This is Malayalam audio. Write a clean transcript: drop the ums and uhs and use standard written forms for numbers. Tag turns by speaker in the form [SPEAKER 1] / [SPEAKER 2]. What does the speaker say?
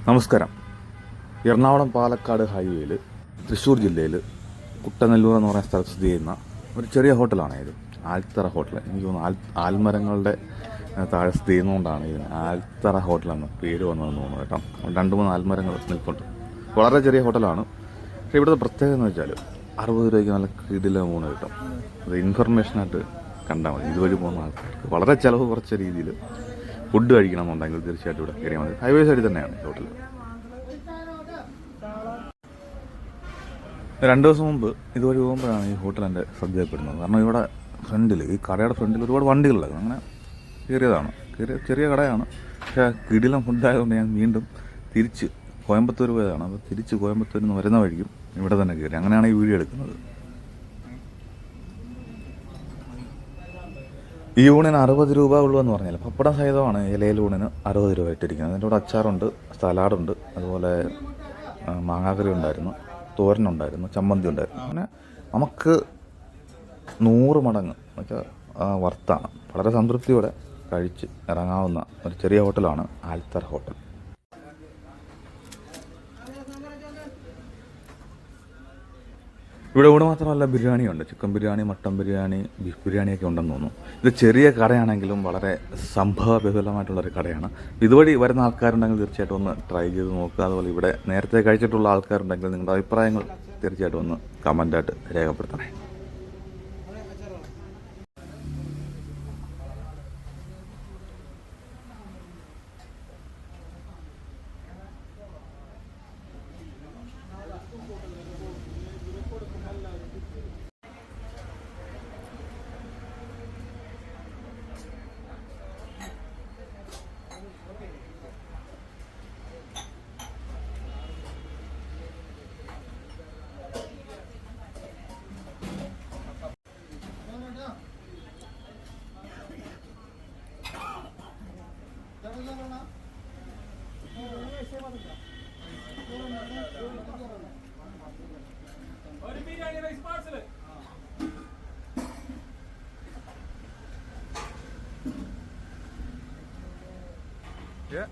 [SPEAKER 1] നമസ്കാരം. എറണാകുളം പാലക്കാട് ഹൈവേയിൽ തൃശ്ശൂർ ജില്ലയിൽ കുട്ടനെല്ലൂർ എന്ന് പറയുന്ന സ്ഥലത്ത് സ്ഥിതി ചെയ്യുന്ന ഒരു ചെറിയ ഹോട്ടലാണ് ഇത്. ആൽത്തറ ഹോട്ടൽ. എനിക്ക് തോന്നുന്നു ആൽമരങ്ങളുടെ താഴെ സ്ഥിതി ചെയ്യുന്നതുകൊണ്ടാണ് ഇതിന് ആൽത്തറ ഹോട്ടലെന്ന് പേര് വന്നതെന്ന് തോന്നുന്നു കേട്ടോ. 2-3 ആൽമരങ്ങൾ നിൽപ്പുണ്ട്. വളരെ ചെറിയ ഹോട്ടലാണ്. പക്ഷേ ഇവിടുത്തെ പ്രത്യേകത എന്ന് വെച്ചാൽ 60 രൂപയ്ക്ക് നല്ല കിടിലം ഊണ് കിട്ടും. അത് ഇൻഫർമേഷനായിട്ട് കണ്ടാൽ മതി. ഇതുവഴി പോകുന്ന ആൾക്കാർക്ക് വളരെ ചിലവ് കുറച്ച രീതിയിൽ ഫുഡ് കഴിക്കണമെന്നുണ്ടെങ്കിൽ തീർച്ചയായിട്ടും ഇവിടെ കയറിയാൽ മതി. ഹൈവേ സൈഡിൽ തന്നെയാണ് ഹോട്ടൽ. 2 ദിവസം മുമ്പ് ഇതുവഴി പോകുമ്പോഴാണ് ഈ ഹോട്ടൽ എൻ്റെ ശ്രദ്ധയപ്പെടുന്നത്. കാരണം ഇവിടെ ഫ്രണ്ടിൽ, ഈ കടയുടെ ഫ്രണ്ടിൽ ഒരുപാട് വണ്ടികളുള്ളത്. അങ്ങനെ കയറിയതാണ്. ചെറിയ കടയാണ്, പക്ഷേ കിടിലം ഫുഡായതുകൊണ്ട് ഞാൻ വീണ്ടും തിരിച്ച് കോയമ്പത്തൂർ പോയതാണ്. അപ്പോൾ തിരിച്ച് കോയമ്പത്തൂരിൽ നിന്ന് വരുന്ന വഴിക്കും ഇവിടെ തന്നെ കയറി. അങ്ങനെയാണ് ഈ വീഡിയോ എടുക്കുന്നത്. ഈ ഊണിന് 60 രൂപ ഉള്ളൂ എന്ന് പറഞ്ഞാൽ പപ്പടം സഹിതമാണ് ഇലയിൽ ഊണിന് 60 രൂപ ഇട്ടിരിക്കുന്നത്. അതിൻ്റെ കൂടെ അച്ചാറുണ്ട്, സലാഡുണ്ട്, അതുപോലെ മാങ്ങാക്കറി ഉണ്ടായിരുന്നു, തോരനുണ്ടായിരുന്നു, ചമ്മന്തി ഉണ്ടായിരുന്നു. അങ്ങനെ നമുക്ക് 100 മടങ്ങ് എന്നുവെച്ചാൽ വർത്താണ്. വളരെ സംതൃപ്തിയോടെ കഴിച്ച് ഇറങ്ങാവുന്ന ഒരു ചെറിയ ഹോട്ടലാണ് ആൽത്തറ ഹോട്ടൽ. ഇവിടെ മാത്രമല്ല, ബിരിയാണിയുണ്ട്. Chicken biryani, mutton biryani, beef ബിരിയാണിയൊക്കെ ഉണ്ടെന്ന് തോന്നുന്നു. ഇത് ചെറിയ കടയാണെങ്കിലും വളരെ സംഭവബഹുലമായിട്ടുള്ളൊരു കടയാണ്. ഇതുവഴി വരുന്ന ആൾക്കാരുണ്ടെങ്കിൽ തീർച്ചയായിട്ടും ഒന്ന് ട്രൈ ചെയ്ത് നോക്കുക. അതുപോലെ ഇവിടെ നേരത്തെ കഴിച്ചിട്ടുള്ള ആൾക്കാരുണ്ടെങ്കിൽ നിങ്ങളുടെ അഭിപ്രായങ്ങൾ തീർച്ചയായിട്ടും ഒന്ന് കമൻ്റായിട്ട് രേഖപ്പെടുത്തണേ. Yeah.